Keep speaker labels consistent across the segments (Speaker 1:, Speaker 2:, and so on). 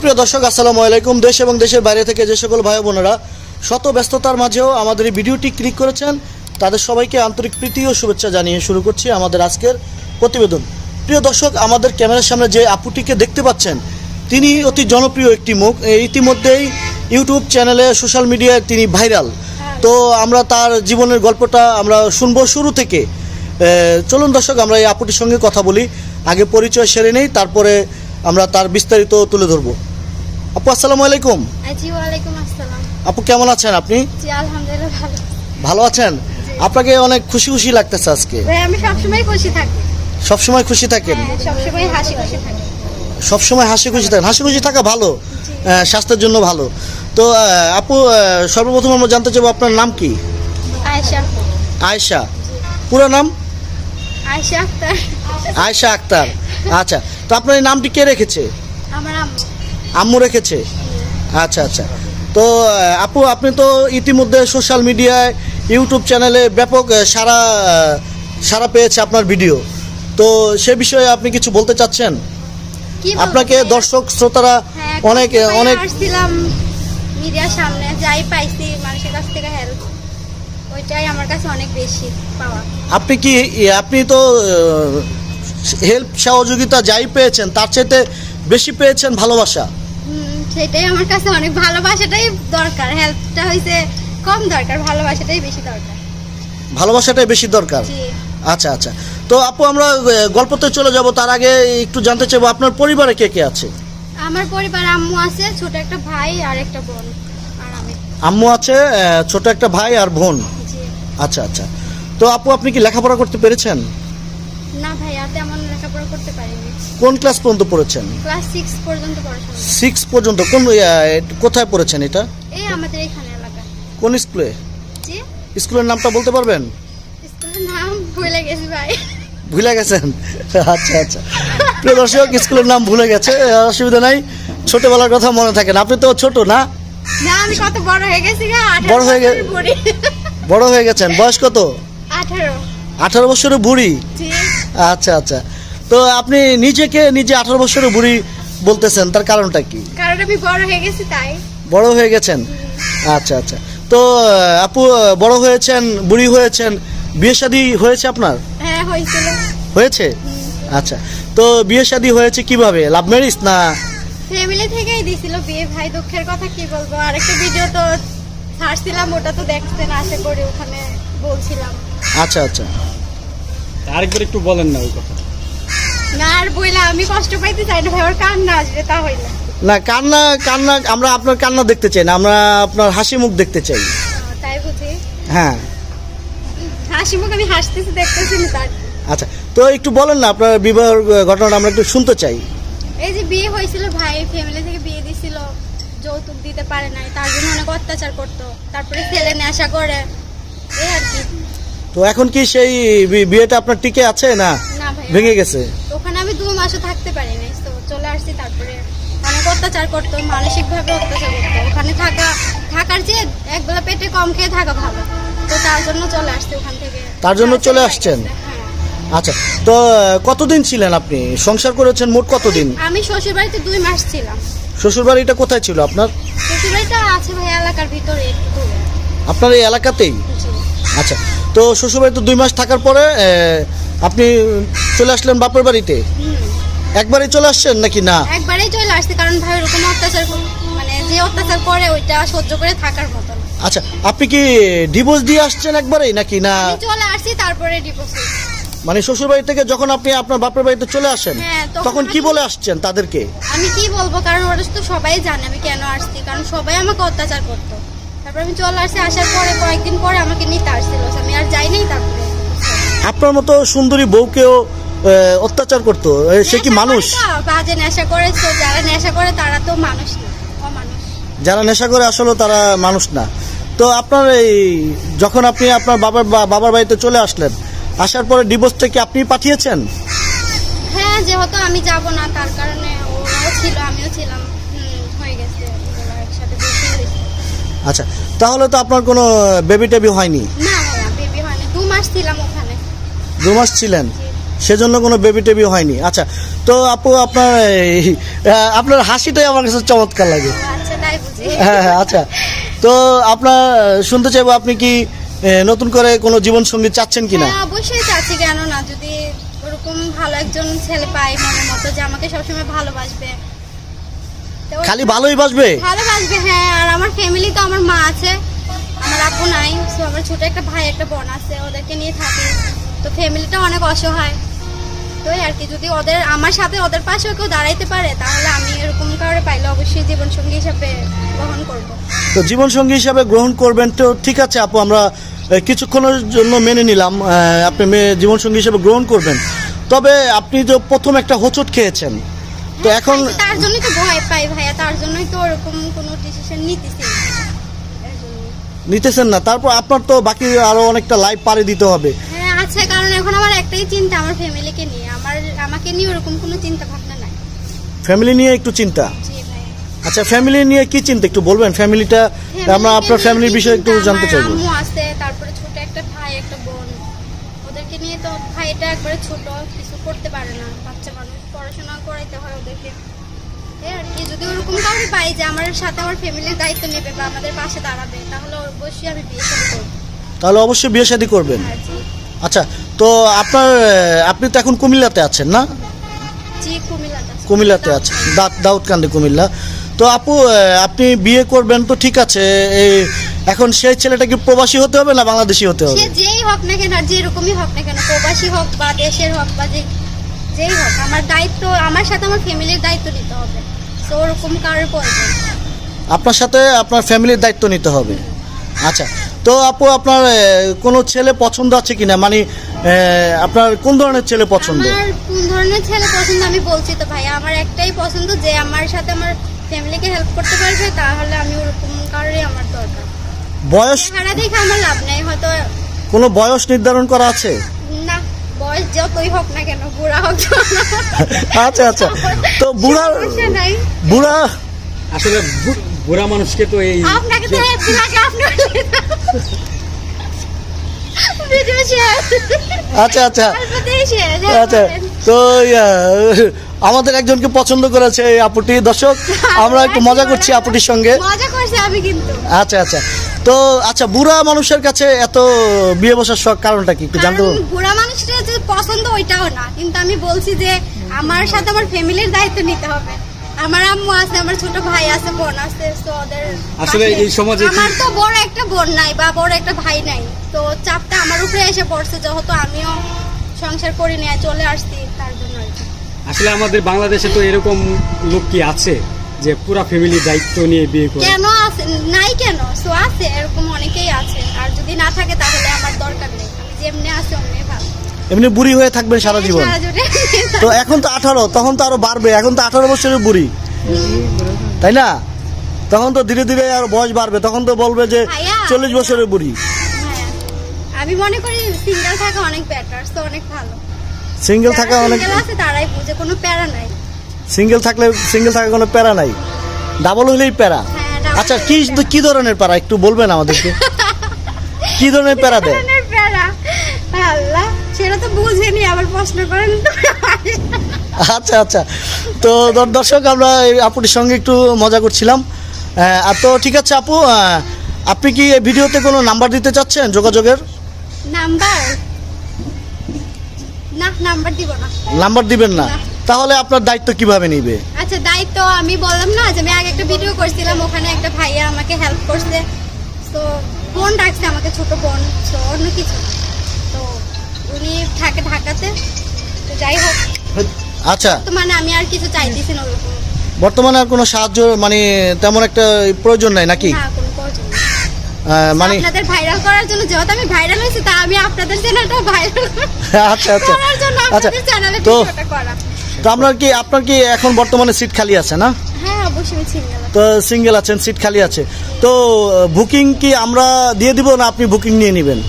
Speaker 1: সুপ্রিয় দর্শক, আসসালামু আলাইকুম। দেশ এবং দেশের বাইরে থেকে যে সকল ভাই বোনেরা শত ব্যস্ততার মাঝেও আমাদের এই ভিডিওটি ক্লিক করেছেন, তাদের সবাইকে আন্তরিক প্রীতি ও শুভেচ্ছা জানিয়ে শুরু করছি আমাদের আজকের প্রতিবেদন। প্রিয় দর্শক, আমাদের ক্যামেরার সামনে যে আপুটিকে দেখতে পাচ্ছেন, তিনি অতি জনপ্রিয় একটি মুখ। ইতিমধ্যেই ইউটিউব চ্যানেলে, সোশ্যাল মিডিয়ায় তিনি ভাইরাল। তো আমরা তার জীবনের গল্পটা আমরা শুনবো শুরু থেকে। চলুন দর্শক, আমরা এই আপুটির সঙ্গে কথা বলি। আগে পরিচয় সেরে নেই, তারপরে আমরা তার বিস্তারিত তুলে ধরবো। আপু, আসসালামু আলাইকুম।
Speaker 2: জি, ওয়ালাইকুম আসসালাম।
Speaker 1: আপু, কেমন আছেন আপনি?
Speaker 2: জি, আলহামদুলিল্লাহ ভালো।
Speaker 1: ভালো আছেন? আপনাকে অনেক খুশি খুশি লাগতেছে আজকে।
Speaker 2: ভাই, আমি সবসময় খুশি থাকি।
Speaker 1: সবসময় খুশি থাকেন?
Speaker 2: সবসময় হাসি খুশি থাকি।
Speaker 1: সবসময় হাসি খুশি থাকেন? হাসি খুশি থাকা ভালো, স্বাস্থ্যের জন্য ভালো। তো আপু, সর্বপ্রথম আমরা জানতে চাইবো আপনার নাম কি?
Speaker 2: আয়েশা।
Speaker 1: আয়েশা, পুরো নাম?
Speaker 2: আয়েশা আক্তার।
Speaker 1: আয়েশা আক্তার। আচ্ছা, তো আপনার এই নামটি কে রেখেছে?
Speaker 2: আমার আম্মু।
Speaker 1: আম্মু রেখেছে? আচ্ছা আচ্ছা। তো আপু, আপনি তো ইতিমধ্যে সোশ্যাল মিডিয়ায়, ইউটিউব চ্যানেলে ব্যাপক সাড়া পেয়েছে আপনার ভিডিও। তো সে বিষয়ে আপনি কিছু বলতে চাচ্ছেন? আপনাকে দর্শক শ্রোতারা অনেক
Speaker 2: আসছিলাম মিডিয়ার সামনে, যাই পাইছি মানুষের কাছ থেকে হেল্প, ওইটাই আমার কাছে অনেক বেশি পাওয়া।
Speaker 1: আপনি তো হেল্প, সহযোগিতা যাই পেয়েছেন তার চাইতে বেশি পেয়েছেন ভালোবাসা।
Speaker 2: সেটাই আমার কাছে অনেক, ভালোবাসাটাই দরকার, হেল্পটা হইছে কম দরকার, ভালোবাসাটাই বেশি দরকার।
Speaker 1: ভালোবাসাটাই বেশি দরকার। আচ্ছা আচ্ছা। তো আপু, আমরা গল্পতে চলে যাব, তার আগে একটু জানতে চাইবো আপনার পরিবারে কে কে আছে?
Speaker 2: আমার পরিবারে আম্মু আছে, ছোট একটা ভাই আর একটা বোন, আর আমি।
Speaker 1: আম্মু আছে, ছোট একটা ভাই আর বোন। আচ্ছা আচ্ছা। তো আপু, আপনি কি লেখাপড়া করতে পেরেছেন?
Speaker 2: না ভাইয়া, তেমন লেখাপড়া করতে পারিনি।
Speaker 1: কোন ক্লাস পর্যন্ত পড়েছেন?
Speaker 2: ক্লাস 6 পর্যন্ত পড়াশোনা।
Speaker 1: 6 পর্যন্ত? কোথায় পড়েছেন এটা?
Speaker 2: এই আমাদের এখানে এলাকায়।
Speaker 1: কোন স্কুলে?
Speaker 2: জি।
Speaker 1: স্কুলের নামটা বলতে পারবেন?
Speaker 2: স্কুলের নাম ভুলে গেছি ভাই।
Speaker 1: ভুলে গেছেন? আচ্ছা আচ্ছা। প্রিয় দর্শক, স্কুলের নাম ভুলে গেছে, অসুবিধা নাই, ছোটবেলার কথা মনে থাকে না। আপনি তো ছোট না?
Speaker 2: না, আমি কত বড় হয়ে গেছি।
Speaker 1: বড় হয়ে গেছেন? বয়স কত?
Speaker 2: 18।
Speaker 1: 18 বছরের বুড়ি? আচ্ছা আচ্ছা। তো আপনি নিজে 18 বছরের বুড়ি বলতেছেন, তার কারণটা কি?
Speaker 2: কারণ আমি বড় হয়ে গেছি, তাই।
Speaker 1: বড় হয়ে গেছেন? আচ্ছা আচ্ছা। তো আপু, বড় হয়েছেন, বুড়ি হয়েছেন, বিয়ে শাদী হয়েছে আপনার?
Speaker 2: হ্যাঁ, হয়েছিল।
Speaker 1: হয়েছে? আচ্ছা। তো বিয়ে শাদী হয়েছে কিভাবে? লাভ ম্যারেজ না
Speaker 2: ফ্যামিলি থেকেই দিছিল বিয়ে? ভাই, দুঃখের কথা কি বলবো, আরেকটা ভিডিও তো ছাড়ছিলাম, ওটা তো দেখতেন, আশা করি ওখানে বলছিলাম।
Speaker 1: আচ্ছা আচ্ছা।
Speaker 3: আরেকবার একটু বলেন না ওই কথা।
Speaker 2: না, আর বইলা আমি কষ্ট পাইতে চাই না ভাই, ওর কান্না আসবে তা হইলে
Speaker 1: না। কান্না আমরা আপনার কান্না দেখতে চাই না, আমরা আপনার হাসি মুখ দেখতে চাই।
Speaker 2: তাই বুঝি?
Speaker 1: হ্যাঁ,
Speaker 2: হাসি মুখ আমি হাসতেছি, দেখতেছি না তার।
Speaker 1: আচ্ছা, তো একটু বলেন না আপনার বিবাহের ঘটনাটা, আমরা একটু শুনতে চাই।
Speaker 2: এই যে বিয়ে হয়েছিল ভাই, ফ্যামিলি থেকে বিয়ে দিছিল, যৌতুক দিতে পারে নাই, তার জন্য অনেক অত্যাচার করতো, তারপরে ছেলে নেশা করে, এই আর কি।
Speaker 1: তো এখন কি সেই বিয়েটা আপনার টিকে আছে না ভেঙে গেছে?
Speaker 2: ওখানে আমি 2 মাসও থাকতে পারি নাই, তো চলে আসছি। তারপরে অনেক অত্যাচার করতো, মানসিক ভাবে অত্যাচার করতো। ওখানে থাকার চেয়ে একবেলা পেটে কম খেয়ে থাকা ভালো, তো তার জন্য চলে আসছি ওখান থেকে।
Speaker 1: তার জন্য চলে আসছেন? আচ্ছা। তো কতদিন ছিলেন আপনি? সংসার করেছেন মোট কতদিন?
Speaker 2: আমি শ্বশুর বাড়িতে 2 মাস ছিলাম।
Speaker 1: শ্বশুর বাড়িটা কোথায় ছিল আপনার?
Speaker 2: শ্বশুর বাড়িটা আছে ভাই এলাকার ভিতরে, একটু দূরে।
Speaker 1: আপনার এই এলাকাতেই? আচ্ছা। তো শ্বশুর বাড়িতে 2 মাস থাকার পরে আপনি চলে আসলেন বাপের বাড়িতে? একবারই চলে আসছেন নাকি? না,
Speaker 2: একবারই চলে আসছি, কারণ ভাই ওরকম অত্যাচার, মানে যে অত্যাচার করে ওইটা সহ্য করে থাকার মতো না।
Speaker 1: আচ্ছা, আপনি কি ডিভোর্স দিয়ে আসছেন একবারেই নাকি? না,
Speaker 2: চলে আসছি তারপরে ডিভোর্স।
Speaker 1: মানে শ্বশুর বাড়ি থেকে যখন আপনি আপনার বাপের বাড়িতে চলে আসেন, তখন কি বলে আসছেন তাদেরকে?
Speaker 2: আমি কি বলবো, কারণ ওরা তো সবাই জানে আমি কেন আসছি, কারণ সবাই আমাকে অত্যাচার করতো। তারপর আমি চলে আসছি, আসার পরে কয়েকদিন পরে আমাকে নিতে আসছিল, আমি আর যাই নাই। তারপরে
Speaker 1: আপনার মতো সুন্দরী বউকেও অত্যাচার করতো, সে কি মানুষ?
Speaker 2: বাজে নেশা করেছে, যারা নেশা করে তারা তো মানুষ না, অমানুষ।
Speaker 1: যারা নেশা করে আসলে তারা মানুষ না। তো আপনার এই যখন আপনি আপনার বাবার বাড়িতে চলে আসলেন, আসার পরে ডিভোর্সটা কি আপনি পাঠিয়েছেন?
Speaker 2: হ্যাঁ, যেহেতু আমি যাব না, তার কারণে ওরাও ছিল, আমিও ছিলাম, হয়ে গেছে একসাথে।
Speaker 1: আচ্ছা, তাহলে তো আপনার কোনো বেবি টেবি হয়নি?
Speaker 2: না ভাইয়া, বেবি হয়নি, 2 মাস ছিলাম ওখানে।
Speaker 1: 2 মাস ছিলেন? সেজন্য কোনো বেবি টেবি হয়নি। আচ্ছা, তো আপু আপনার হাসিটাই আমার কাছে চমৎকার লাগে।
Speaker 2: আচ্ছা তাই বুঝি।
Speaker 1: হ্যাঁ, আচ্ছা, তো আপনার শুনতে চাইবো আপনি কি নতুন করে কোনো জীবন সঙ্গী চাচ্ছেন কিনা?
Speaker 2: হ্যাঁ অবশ্যই চাচ্ছি, কেন না, যদি ওরকম ভালো একজন ছেলে পাই মনের মতো যে আমাকে সবসময় ভালোবাসবে। তো
Speaker 1: খালি ভালোই বাসবে?
Speaker 2: ভালোবাসবে, হ্যাঁ। আর আমার ফ্যামিলি তো, আমার মা আছে, আমার আপু নাই, তো আমার ছোট একটা ভাই একটা বোন আছে, ওদেরকে নিয়ে থাকি। তো ফ্যামিলিটা অনেক অসহায়, তো আর কি, যদি আমার সাথে ওদের পাশেও কেউ দাঁড়াইতে পারে তাহলে আমি এরকম কাউরে পাইলে অবশ্যই জীবনসঙ্গী হিসাবে গ্রহণ করব।
Speaker 1: তো জীবনসঙ্গী হিসাবে গ্রহণ করবেন, তো ঠিক আছে আপু, আমরা কিছুক্ষণের জন্য মেনে নিলাম আপনি জীবনসঙ্গী হিসাবে গ্রহণ করবেন। তবে আপনি তো প্রথম একটা হোঁচট খেয়েছেন, তো এখন
Speaker 2: তার জন্যই তো ভয় পাই ভাইয়া, তার জন্যই তো ওরকম কোনো ডিসিশন নিতেছি না।
Speaker 1: নিতেছেন না, তারপর আপনার তো বাকি আরো অনেকটা লাইফ পাড়ি দিতে হবে।
Speaker 2: হ্যাঁ আছে, কারণ এখন আমার একটাই চিন্তা আমার ফ্যামিলিকে নিয়ে, আমাকে নিয়ে ওরকম কোনো চিন্তা ভাবনা নাই।
Speaker 1: ফ্যামিলি নিয়ে একটু চিন্তা?
Speaker 2: জি ভাই।
Speaker 1: আচ্ছা, ফ্যামিলি নিয়ে কি চিন্তা একটু বলবেন? ফ্যামিলিটা আমরা আপনার ফ্যামিলির বিষয়ে একটু জানতে চাইবো।
Speaker 2: আম্মু আছে, তারপরে ছোট একটা ভাই একটা বোন, ওদেরকে নিয়ে তো, ভাইটা একবারে ছোট, কিছু করতে পারে না, বাচ্চা মানুষ, পড়াশোনা করাইতে হয় ওদেরকে। আর কি, যদি ওরকম কাউকে পাই যে আমার সাথে আমার ফ্যামিলির দায়িত্ব নেবে বা আমাদের পাশে দাঁড়াবে, তাহলে অবশ্যই আমি বিয়ে শাদী করব।
Speaker 1: তাহলে অবশ্যই বিয়ে শাদী করবেন?
Speaker 2: হ্যাঁ, জি।
Speaker 1: আচ্ছা, তো আপনি তো এখন কুমিল্লাতে আছেন না?
Speaker 2: জি,
Speaker 1: কুমিল্লাতে আছেন, দাউদকান্দি, কুমিল্লা। তো আপু, আপনি বিয়ে করবেন তো ঠিক আছে, এখন সেই ছেলেটা কি প্রবাসী হতে হবে না বাংলাদেশি হতে হবে?
Speaker 2: সে যেই হোক না কেন, আর যেরকমই হোক না কেন, প্রবাসী হোক বা দেশের হোক বা যেই হোক, আমার দায়িত্ব, আমার সাথে আমার ফ্যামিলির দায়িত্ব নিতে হবে। তো ওরকম কারোর প্রয়োজন,
Speaker 1: আপনার সাথে আপনার ফ্যামিলির দায়িত্ব নিতে হবে। আচ্ছা, তো আপু আপনার কোনো ছেলে পছন্দ আছে কিনা, মানে আপনার কোন ধরনের ছেলে পছন্দ?
Speaker 2: আমার কোন ধরনের ছেলে পছন্দ আমি বলছি তো ভাইয়া, আমার একটাই পছন্দ যে আমার সাথে আমার ফ্যামিলিকে হেল্প করতে পারবে, তাহলে আমি ওরকম কারোরই আমার দরকার।
Speaker 1: বয়স
Speaker 2: চেহারা দেখে আমার লাভ নেই, হয়তো
Speaker 1: কোনো বয়স নির্ধারণ করা আছে?
Speaker 2: না, বয়স যতই হোক না কেন, বুড়া হোক
Speaker 1: আচ্ছা আচ্ছা, তো
Speaker 2: সমস্যা নাই।
Speaker 1: বুড়া
Speaker 3: আসলে বুড়া মানুষকে তো এই
Speaker 2: আপনাকে তো বুড়াকে আপনি ভিডিও শেয়ার।
Speaker 1: আচ্ছা আচ্ছা
Speaker 2: অল্পতেই শেয়ার।
Speaker 1: আচ্ছা, তো আমাদের একজনকে পছন্দ করেছে এই আপুটি। দর্শক, আমরা একটু মজা করছি আপুটির সঙ্গে।
Speaker 2: মজা করছি আমি কিন্তু।
Speaker 1: আচ্ছা আচ্ছা, তো আচ্ছা, বুড়া মানুষের কাছে এত বিয়ে বসার শখ কারণটা কি একটু জানতে?
Speaker 2: বুড়া মানুষটা যে পছন্দ ওইটাও না, কিন্তু আমি বলছি যে আমার সাথে আমার ফ্যামিলির দায়িত্ব নিতে হবে। আমার আম্মু আছে, আমার ছোট ভাই আছে, বোন আছে, তো ওদের
Speaker 3: আসলে এই সমাজে
Speaker 2: আমার তো বড় একটা বোন নাই বা বড় একটা ভাই নাই, তো চাপটা আমার উপরে এসে পড়ছে, যেহেতু আমিও সংসার করে নিয়ে চলে আসছি, তার জন্য আর কি।
Speaker 3: আসলে আমাদের বাংলাদেশে তো এরকম লোক কি আছে যে পুরা ফ্যামিলির দায়িত্ব নিয়ে বিয়ে করে?
Speaker 2: কেন আছে, নাই কেন, সো আছে, এরকম অনেকেই আছে। আর যদি না থাকে তাহলে আমার দরকার নেই, আমি যেমনি আছি অমনি ভালো।
Speaker 1: এমনি বুড়ি হয়ে থাকবেন সারা জীবন?
Speaker 2: সারা জীবন।
Speaker 1: তো এখন তো 18, তখন তো আরো বাড়বে, এখন তো 18 বছরের বুড়ি, তাই না? তখন তো ধীরে ধীরে আর বয়স বাড়বে, তখন তো বলবে যে
Speaker 2: ভাইয়া,
Speaker 1: 40 বছরের বুড়ি।
Speaker 2: হ্যাঁ, আমি মনে করি সিঙ্গেল থাকা অনেক বেটার, তো অনেক ভালো।
Speaker 1: সিঙ্গেল থাকা অনেক,
Speaker 2: সিঙ্গেল আছে তারাই বুঝে, কোনো প্যারা নাই।
Speaker 1: সিঙ্গেল থাকা কোনো প্যারা নাই, ডাবল হলেই প্যারা।
Speaker 2: হ্যাঁ, double
Speaker 1: আচ্ছা,
Speaker 2: হলেই
Speaker 1: কি ধরনের প্যারা একটু বলবেন আমাদেরকে? কি ধরনের প্যারা দেয়?
Speaker 2: ধরনের প্যারা, আল্লাহ, সেটা তো বুঝেনি, আবার প্রশ্ন করেন তো।
Speaker 1: আচ্ছা আচ্ছা, তো দর্শক, আমরা এই আপুটির সঙ্গে একটু মজা করছিলাম। আর তো ঠিক আছে আপু, আপনি কি এই ভিডিওতে কোনো নাম্বার দিতে চাচ্ছেন যোগাযোগের?
Speaker 2: নাম্বার না, নাম্বার দিব না।
Speaker 1: নাম্বার দিবেন না?
Speaker 2: না।
Speaker 1: তাহলে আপনার দায়িত্ব কিভাবে নিবে?
Speaker 2: আচ্ছা, দায়িত্ব আমি বললাম না যে আমি আগে একটা ভিডিও করছিলাম, ওখানে একটা ভাইয়া আমাকে হেল্প করছে, তো বোন ডাকছে আমাকে, ছোট বোন, তো অন্য কিছু না। তো উনি থাকে ঢাকাতে, তো যাই হোক,
Speaker 1: আচ্ছা,
Speaker 2: তো মানে আমি আর কিছু চাইতেছি না ওরকম।
Speaker 1: বর্তমানে আর কোনো সাহায্য মানে তেমন একটা প্রয়োজন নাই নাকি?
Speaker 2: না, কোনো প্রয়োজন নেই।
Speaker 1: মানে
Speaker 2: আপনাদের ভাইরাল করার জন্য, যেহেতু আমি ভাইরাল হয়েছি, তা আমি আপনাদের চ্যানেলটা ভাইরাল
Speaker 1: আচ্ছা আচ্ছা
Speaker 2: করার জন্য
Speaker 1: আচ্ছা,
Speaker 2: আপনাদের চ্যানেলে
Speaker 1: তো
Speaker 2: ভিডিওটা করা।
Speaker 1: তো আপনার কি এখন বর্তমানে সিট খালি আছে না?
Speaker 2: হ্যাঁ, অবশ্যই আমি সিঙ্গেল।
Speaker 1: তো সিঙ্গেল আছেন, সিট খালি আছে, তো বুকিং কি আমরা দিয়ে দিব না আপনি বুকিং নিয়ে নেবেন?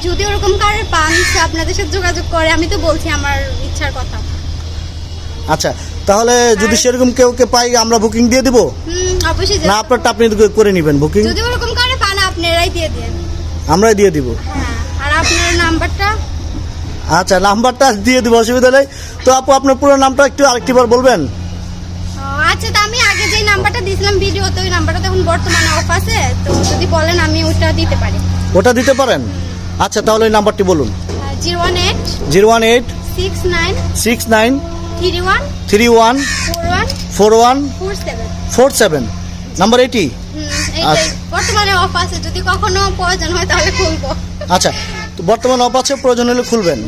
Speaker 2: যদি ওরকম কারোর পান, সে আপনাদের সাথে যোগাযোগ করে, আমি তো বলছি আমার ইচ্ছার কথা।
Speaker 1: আচ্ছা, তাহলে যদি সেরকম কেউ পাই আমরা বুকিং দিয়ে দিব
Speaker 2: অবশ্যই।
Speaker 1: না আপনারটা আপনি করে নেবেন বুকিং?
Speaker 2: যদি ওরকম কারোর পান, আপনারাই দিয়ে দেন,
Speaker 1: আমরাই দিয়ে দিব।
Speaker 2: হ্যাঁ। আর আপনার নাম্বারটা?
Speaker 1: আচ্ছা, নাম্বারটা দিয়ে দিব, অসুবিধা নেই। তো আপু আপনার পুরো নামটা একটু আরেকটিবার বলবেন?
Speaker 2: আচ্ছা, তো আমি আগে যেই নাম্বারটা দিয়েছিলাম ভিডিওতে, ওই নাম্বারটা তো এখন বর্তমানে অফ আছে, তো যদি বলেন আমি ওটা দিতে পারি।
Speaker 1: ওটা দিতে পারেন? আচ্ছা, তাহলে ওই নাম্বারটি বলুন।
Speaker 2: 018
Speaker 1: 018
Speaker 2: 69
Speaker 1: 69
Speaker 2: 31
Speaker 1: 31
Speaker 2: 41
Speaker 1: 41
Speaker 2: 47।
Speaker 1: 47 নাম্বার এটি।
Speaker 2: এইটাই বর্তমানে অফ আছে, যদি কখনো প্রয়োজন হয় তাহলে খুলবো।
Speaker 1: আচ্ছা, তো বর্তমান অফ আছে, প্রয়োজন হলে খুলবেন।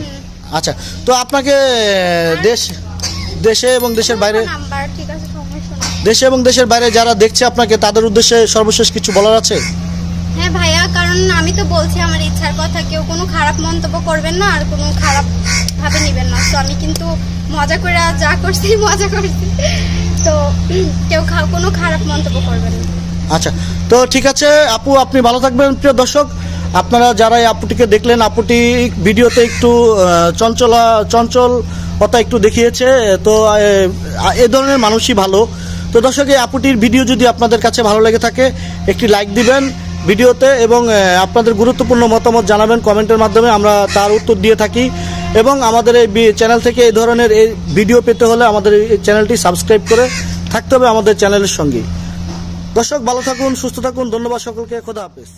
Speaker 1: আচ্ছা, তো আপনাকে দেশে এবং দেশের বাইরে,
Speaker 2: নাম্বার ঠিক আছে, সমস্যা নেই।
Speaker 1: দেশে এবং দেশের বাইরে যারা দেখছে আপনাকে, তাদের উদ্দেশ্যে সর্বশেষ কিছু বলার আছে?
Speaker 2: হ্যাঁ ভাইয়া, কারণ আমি তো বলছি আমার ইচ্ছার কথা, কেউ কোনো খারাপ মন্তব্য করবেন না আর কোনো খারাপ ভাবে নেবেন না। তো আমি কিন্তু মজা করে যা করছি মজা করছি, তো কেউ কোনো খারাপ মন্তব্য করবেন না।
Speaker 1: আচ্ছা, তো ঠিক আছে আপু, আপনি ভালো থাকবেন। প্রিয় দর্শক, আপনারা যারা এই আপুটিকে দেখলেন, আপুটি ভিডিওতে একটু চঞ্চলতা একটু দেখিয়েছে, তো এ ধরনের মানুষই ভালো। তো দর্শক, এই আপুটির ভিডিও যদি আপনাদের কাছে ভালো লেগে থাকে, একটি লাইক দিবেন ভিডিওতে এবং আপনাদের গুরুত্বপূর্ণ মতামত জানাবেন কমেন্টের মাধ্যমে, আমরা তার উত্তর দিয়ে থাকি। এবং আমাদের এই চ্যানেল থেকে এই ধরনের এই ভিডিও পেতে হলে আমাদের এই চ্যানেলটি সাবস্ক্রাইব করে থাকতে হবে আমাদের চ্যানেলের সঙ্গে। দর্শক, ভালো থাকুন, সুস্থ থাকুন, ধন্যবাদ সকলকে, খোদা হাফেজ।